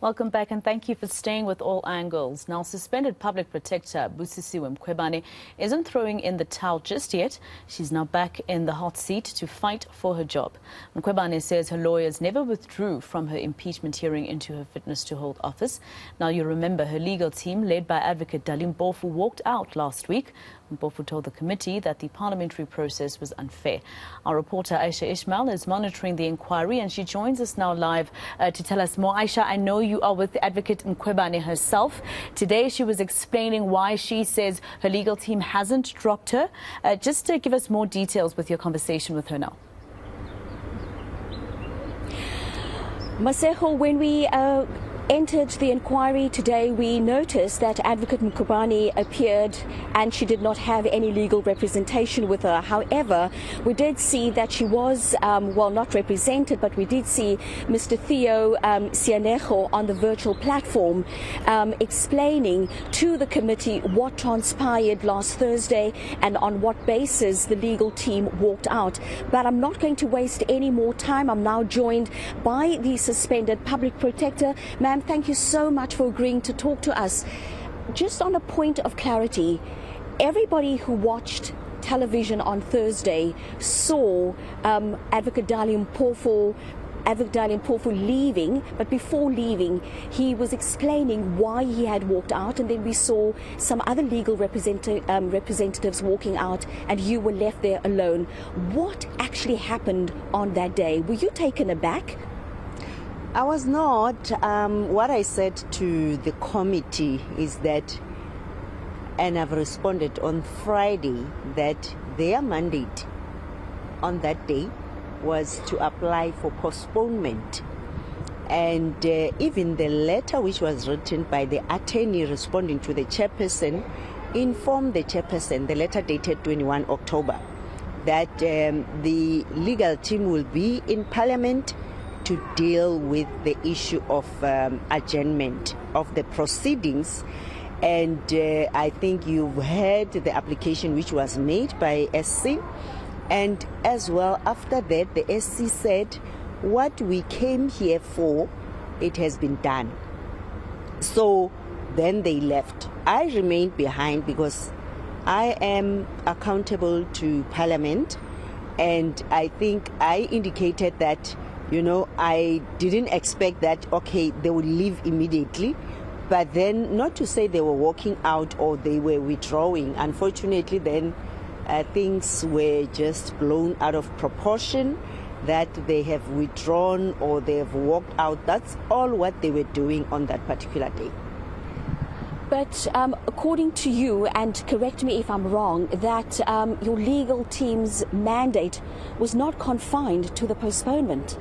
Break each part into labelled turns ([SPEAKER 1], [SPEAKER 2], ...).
[SPEAKER 1] Welcome back and thank you for staying with All Angles. Now, suspended Public Protector Busisiwe Mkhwebane isn't throwing in the towel just yet. She's now back in the hot seat to fight for her job. Mkhwebane says her lawyers never withdrew from her impeachment hearing into her fitness to hold office. Now, you remember her legal team, led by advocate Dalim Mpofu, walked out last week. Mpofu told the committee that the parliamentary process was unfair. Our reporter Ayesha Ismail is monitoring the inquiry and she joins us now live to tell us more. Ayesha, I know you are with the advocate Mkhwebane herself. Today she was explaining why she says her legal team hasn't dropped her. Just to give us more details with your conversation with her now.
[SPEAKER 2] Masejo, when we entered the inquiry today, we noticed that Advocate Mkhwebane appeared and she did not have any legal representation with her. However, we did see that she was, well, not represented, but we did see Mr. Theo Sianejo on the virtual platform explaining to the committee what transpired last Thursday and on what basis the legal team walked out. But I'm not going to waste any more time. I'm now joined by the suspended Public Protector. Ma'am, thank you so much for agreeing to talk to us. Just on a point of clarity, everybody who watched television on Thursday saw Advocate Dalim Mpofu leaving, but before leaving, he was explaining why he had walked out, and then we saw some other legal representatives walking out, and you were left there alone. What actually happened on that day? Were you taken aback?
[SPEAKER 3] I was not. What I said to the committee is that, and I've responded on Friday, that their mandate on that day was to apply for postponement. And even the letter which was written by the attorney responding to the chairperson informed the chairperson, the letter dated 21 October, that the legal team will be in Parliament to deal with the issue of adjournment of the proceedings. And I think you've heard the application which was made by SC. And as well, after that, the SC said, what we came here for, it has been done. So then they left. I remained behind because I am accountable to Parliament. And I think I indicated that, you know, I didn't expect that, okay, they would leave immediately. But then, not to say they were walking out or they were withdrawing. Unfortunately, then things were just blown out of proportion, that they have withdrawn or they have walked out. That's all what they were doing on that particular day.
[SPEAKER 2] But according to you, and correct me if I'm wrong, that your legal team's mandate was not confined to the postponement.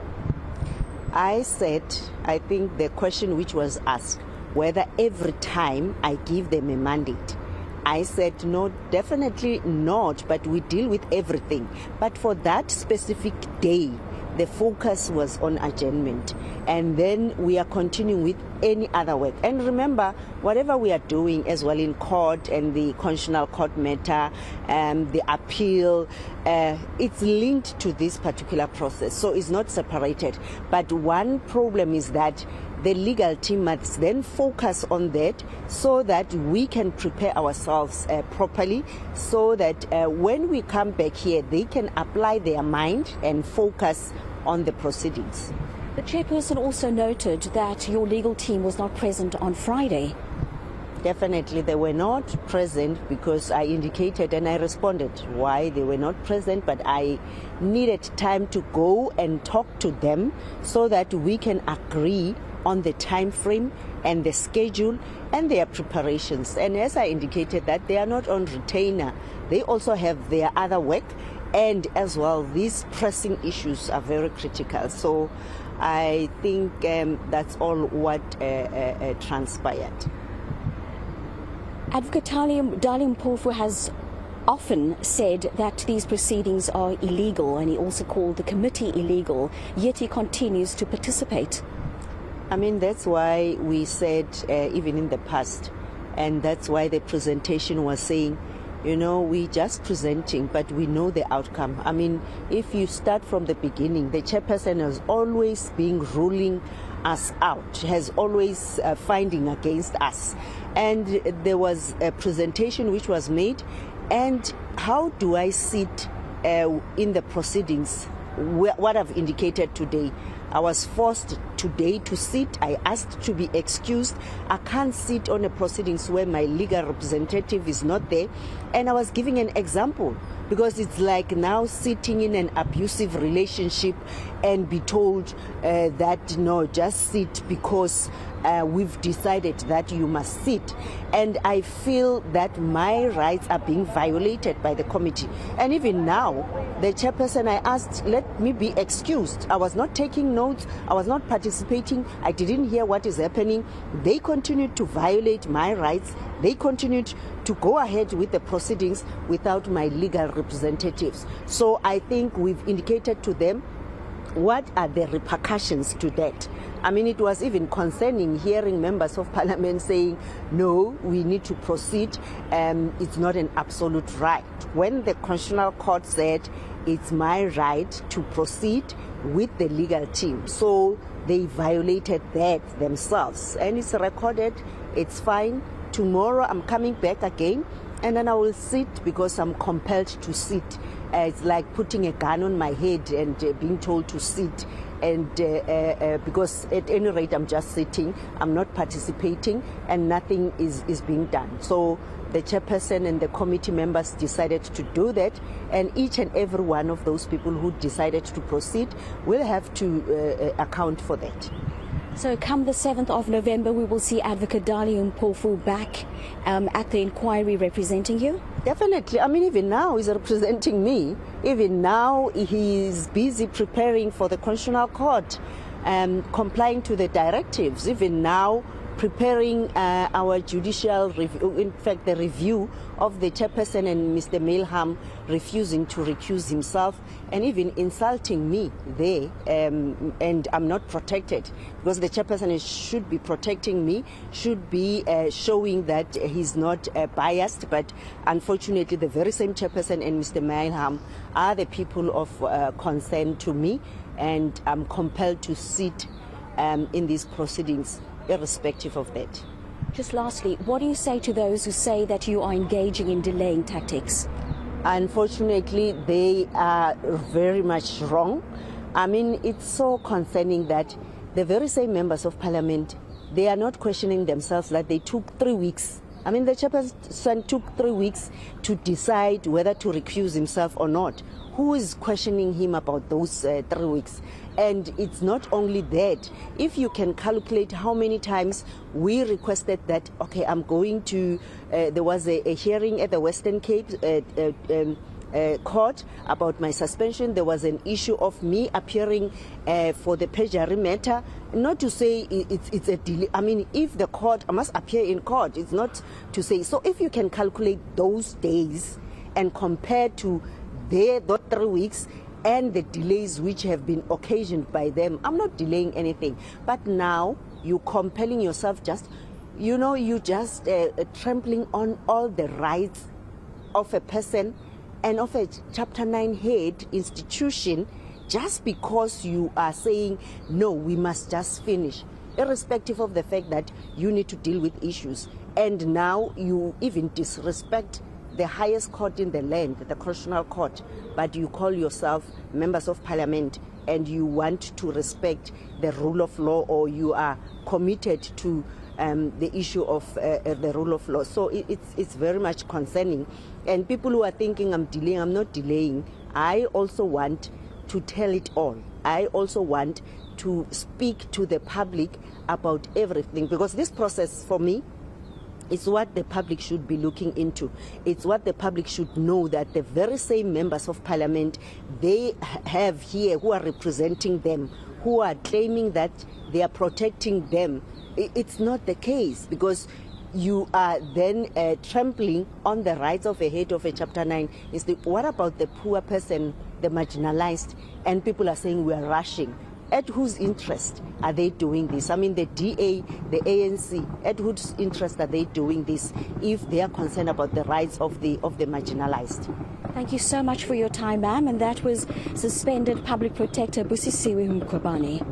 [SPEAKER 3] I said, I think the question which was asked, whether every time I give them a mandate, I said, no, definitely not, but we deal with everything. But for that specific day, the focus was on adjournment. And then we are continuing with any other work. And remember, whatever we are doing as well in court and the constitutional court matter, the appeal, it's linked to this particular process. So it's not separated. But one problem is that the legal team must then focus on that so that we can prepare ourselves properly, so that when we come back here, they can apply their mind and focus on the proceedings.
[SPEAKER 2] The chairperson also noted that your legal team was not present on Friday.
[SPEAKER 3] Definitely they were not present because I indicated and I responded why they were not present, but I needed time to go and talk to them so that we can agree on the time frame and the schedule and their preparations. And as I indicated, that they are not on retainer, they also have their other work, and as well these pressing issues are very critical. So I think that's all what transpired.
[SPEAKER 2] Advocate Dalim Mpofu has often said that these proceedings are illegal, and he also called the committee illegal, yet he continues to participate.
[SPEAKER 3] I mean, that's why we said, even in the past, and that's why the presentation was saying, you know, we just presenting, but we know the outcome. I mean, if you start from the beginning, the chairperson has always been ruling us out, has always finding against us. And there was a presentation which was made, and how do I sit in the proceedings? What I've indicated today, I was forced today to sit. I asked to be excused. I can't sit on a proceedings where my legal representative is not there. And I was giving an example, because it's like now sitting in an abusive relationship and be told that no, just sit because we've decided that you must sit. And I feel that my rights are being violated by the committee. And even now, the chairperson, I asked, let me be excused. I was not taking notes. I was not participating. I didn't hear what is happening. They continued to violate my rights. They continued to go ahead with the proceedings without my legal representatives. So I think we've indicated to them what are the repercussions to that. I mean, it was even concerning hearing members of parliament saying, no, we need to proceed. It's not an absolute right. When the Constitutional Court said it's my right to proceed with the legal team. So they violated that themselves. And it's recorded, it's fine. Tomorrow I'm coming back again, and then I will sit because I'm compelled to sit. It's like putting a gun on my head and being told to sit. And because at any rate I'm just sitting, I'm not participating, and nothing is being done. So the chairperson and the committee members decided to do that, and each and every one of those people who decided to proceed will have to account for that.
[SPEAKER 2] So come the 7th of November, we will see Advocate Dali Mpofu back at the inquiry representing you?
[SPEAKER 3] Definitely. I mean, even now he's representing me. Even now he's busy preparing for the Constitutional Court, complying to the directives. Even now preparing our judicial review, in fact the review of the chairperson and Mr. Milham refusing to recuse himself and even insulting me there, and I'm not protected, because the chairperson should be protecting me, should be showing that he's not biased, but unfortunately the very same chairperson and Mr. Milham are the people of concern to me, and I'm compelled to sit in these proceedings irrespective of that.
[SPEAKER 2] Just lastly, what do you say to those who say that you are engaging in delaying tactics?
[SPEAKER 3] Unfortunately, they are very much wrong. I mean, it's so concerning that the very same members of parliament, they are not questioning themselves that they took 3 weeks. I mean, the chairperson took 3 weeks to decide whether to recuse himself or not. Who is questioning him about those 3 weeks? And it's not only that. If you can calculate how many times we requested that, okay, I'm going to, there was a hearing at the Western Cape court about my suspension. There was an issue of me appearing for the perjury matter. Not to say it's a delay. I mean, if the court, I must appear in court. It's not to say. So if you can calculate those days and compare to those 3 weeks and the delays which have been occasioned by them, I'm not delaying anything. But now you're compelling yourself, just, you know, you just trampling on all the rights of a person and of a Chapter 9 head institution, just because you are saying, no, we must just finish, irrespective of the fact that you need to deal with issues. And now you even disrespect the highest court in the land, the Constitutional Court, but you call yourself members of parliament and you want to respect the rule of law, or you are committed to the issue of the rule of law. So it's very much concerning. And people who are thinking I'm delaying, I'm not delaying. I also want to tell it all. I also want to speak to the public about everything, because this process for me, it's what the public should be looking into. It's what the public should know, that the very same members of parliament they have here, who are representing them, who are claiming that they are protecting them. It's not the case, because you are then trampling on the rights of a head of a Chapter 9. What about the poor person, the marginalized? And people are saying we are rushing. At whose interest are they doing this? I mean, the DA, the ANC, at whose interest are they doing this if they are concerned about the rights of the marginalized?
[SPEAKER 2] Thank you so much for your time, ma'am. And that was suspended Public Protector Busisiwe Mkhwebane.